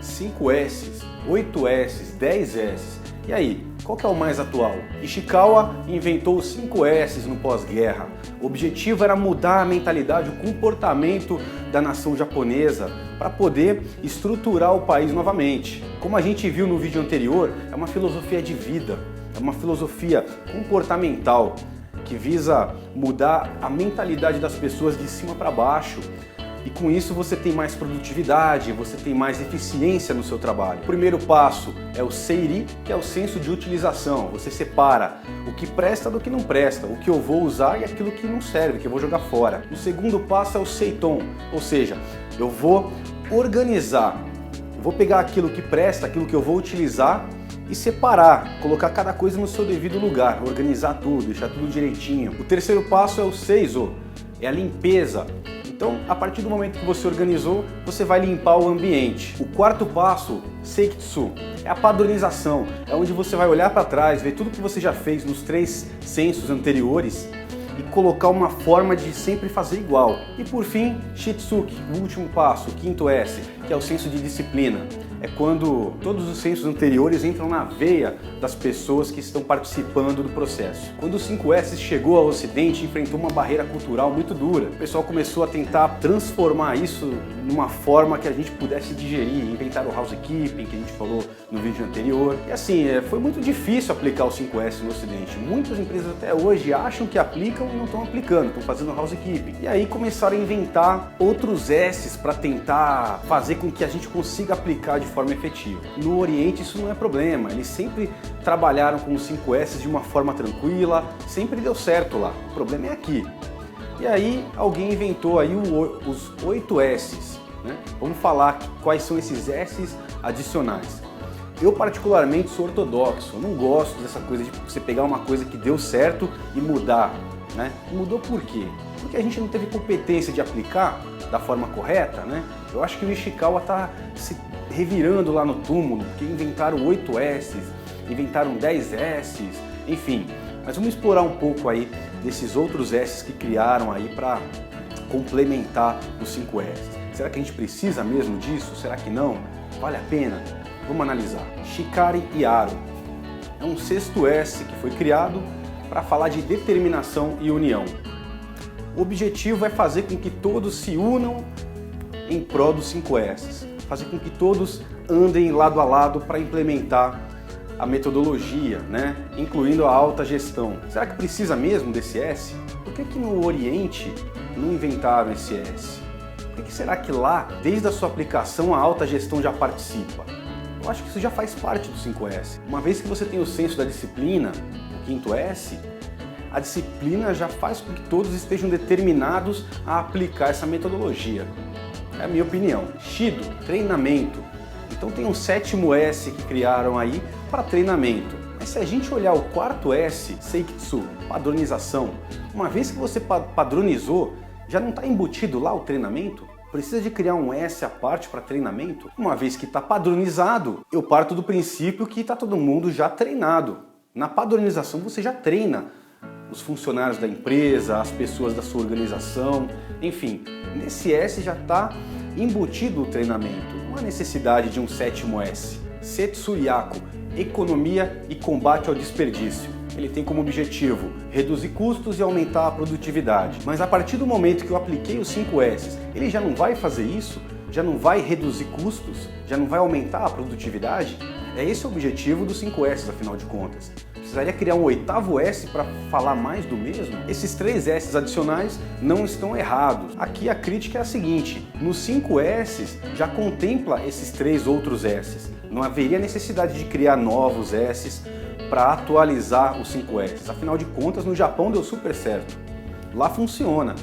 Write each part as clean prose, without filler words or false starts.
5 S's, 8 S's, 10 S's. E aí, qual que é o mais atual? Ishikawa inventou os 5 S's no pós-guerra. O objetivo era mudar a mentalidade, o comportamento da nação japonesa para poder estruturar o país novamente. Como a gente viu no vídeo anterior, é uma filosofia de vida, é uma filosofia comportamental que visa mudar a mentalidade das pessoas de cima para baixo. E com isso você tem mais produtividade, você tem mais eficiência no seu trabalho. O primeiro passo é o seiri, que é o senso de utilização. Você separa o que presta do que não presta, o que eu vou usar e aquilo que não serve, que eu vou jogar fora. O segundo passo é o seiton, ou seja, eu vou organizar, eu vou pegar aquilo que presta, aquilo que eu vou utilizar e separar, colocar cada coisa no seu devido lugar, organizar tudo, deixar tudo direitinho. O terceiro passo é o seizo, é a limpeza. Então, a partir do momento que você organizou, você vai limpar o ambiente. O quarto passo, seikitsu, é a padronização. É onde você vai olhar para trás, ver tudo que você já fez nos 3 sensos anteriores e colocar uma forma de sempre fazer igual. E por fim, shitsuki, o último passo, o quinto S, que é o senso de disciplina. É quando todos os sensos anteriores entram na veia das pessoas que estão participando do processo. Quando o 5S chegou ao Ocidente, enfrentou uma barreira cultural muito dura. O pessoal começou a tentar transformar isso numa forma que a gente pudesse digerir. Inventaram o housekeeping, que a gente falou no vídeo anterior. E assim, foi muito difícil aplicar o 5S no Ocidente. Muitas empresas até hoje acham que aplicam e não estão aplicando, estão fazendo housekeeping. E aí começaram a inventar outros S's para tentar fazer com que a gente consiga aplicar de forma efetiva. No Oriente isso não é problema, eles sempre trabalharam com os 5 S's de uma forma tranquila, sempre deu certo lá. O problema é aqui. E aí alguém inventou aí os 8 S's, né? Vamos falar quais são esses S's adicionais. Eu particularmente sou ortodoxo, eu não gosto dessa coisa de você pegar uma coisa que deu certo e mudar, né? Mudou por quê? Porque a gente não teve competência de aplicar da forma correta, né? Eu acho que o Ishikawa está se revirando lá no túmulo, porque inventaram 8 S's, inventaram 10 S's, enfim. Mas vamos explorar um pouco aí desses outros S's que criaram aí para complementar os 5 S's. Será que a gente precisa mesmo disso? Será que não? Vale a pena? Vamos analisar. Shikari Yaru é um 6º S que foi criado para falar de determinação e união. O objetivo é fazer com que todos se unam em prol dos 5 S's, fazer com que todos andem lado a lado para implementar a metodologia, né? Incluindo a alta gestão. Será que precisa mesmo desse S? Por que no Oriente não inventaram esse S? Por que será que lá, desde a sua aplicação, a alta gestão já participa? Eu acho que isso já faz parte do 5S. Uma vez que você tem o senso da disciplina, o 5º S, a disciplina já faz com que todos estejam determinados a aplicar essa metodologia. É a minha opinião. Shido, treinamento. Então tem um 7º S que criaram aí para treinamento. Mas se a gente olhar o 4º S, Seikitsu, padronização, uma vez que você padronizou, já não está embutido lá o treinamento? Precisa de criar um S à parte para treinamento? Uma vez que está padronizado, eu parto do princípio que está todo mundo já treinado. Na padronização você já treina os funcionários da empresa, as pessoas da sua organização, enfim, nesse S já está embutido o treinamento, não há necessidade de um 7º S. Setsuryaku, economia e combate ao desperdício. Ele tem como objetivo reduzir custos e aumentar a produtividade. Mas a partir do momento que eu apliquei os 5 S's, ele já não vai fazer isso? Já não vai reduzir custos? Já não vai aumentar a produtividade? É esse o objetivo dos 5 S's, afinal de contas. Precisaria criar um 8º S para falar mais do mesmo? Esses 3 S's adicionais não estão errados. Aqui a crítica é a seguinte: nos 5 S's já contempla esses 3 outros S's. Não haveria necessidade de criar novos S's para atualizar os 5 S's. Afinal de contas, no Japão deu super certo. Lá funciona.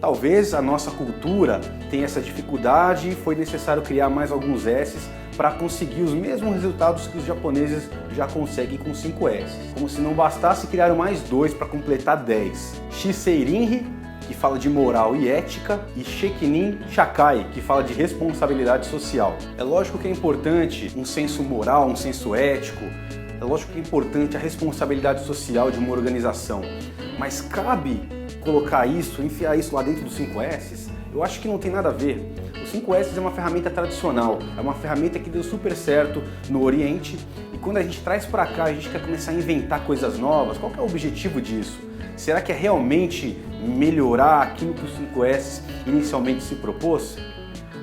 Talvez a nossa cultura tenha essa dificuldade e foi necessário criar mais alguns S's para conseguir os mesmos resultados que os japoneses já conseguem com 5 S's. Como se não bastasse, criaram mais 2 para completar 10. Shiseirinri, que fala de moral e ética, e Shekinin Shakai, que fala de responsabilidade social. É lógico que é importante um senso moral, um senso ético, é lógico que é importante a responsabilidade social de uma organização, mas cabe colocar isso, enfiar isso lá dentro dos 5 S's? Eu acho que não tem nada a ver. Os 5S é uma ferramenta tradicional, é uma ferramenta que deu super certo no Oriente e quando a gente traz para cá, a gente quer começar a inventar coisas novas. Qual que é o objetivo disso? Será que é realmente melhorar aquilo que o 5S inicialmente se propôs?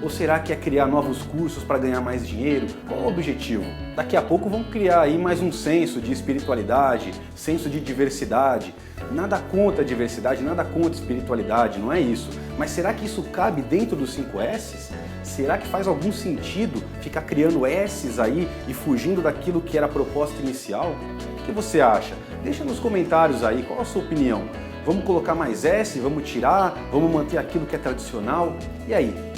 Ou será que é criar novos cursos para ganhar mais dinheiro? Qual é o objetivo? Daqui a pouco vão criar aí mais um senso de espiritualidade, senso de diversidade. Nada contra a diversidade, nada contra a espiritualidade, não é isso. Mas será que isso cabe dentro dos 5S? Será que faz algum sentido ficar criando S's aí e fugindo daquilo que era a proposta inicial? O que você acha? Deixa nos comentários aí, qual a sua opinião? Vamos colocar mais S? Vamos tirar? Vamos manter aquilo que é tradicional? E aí?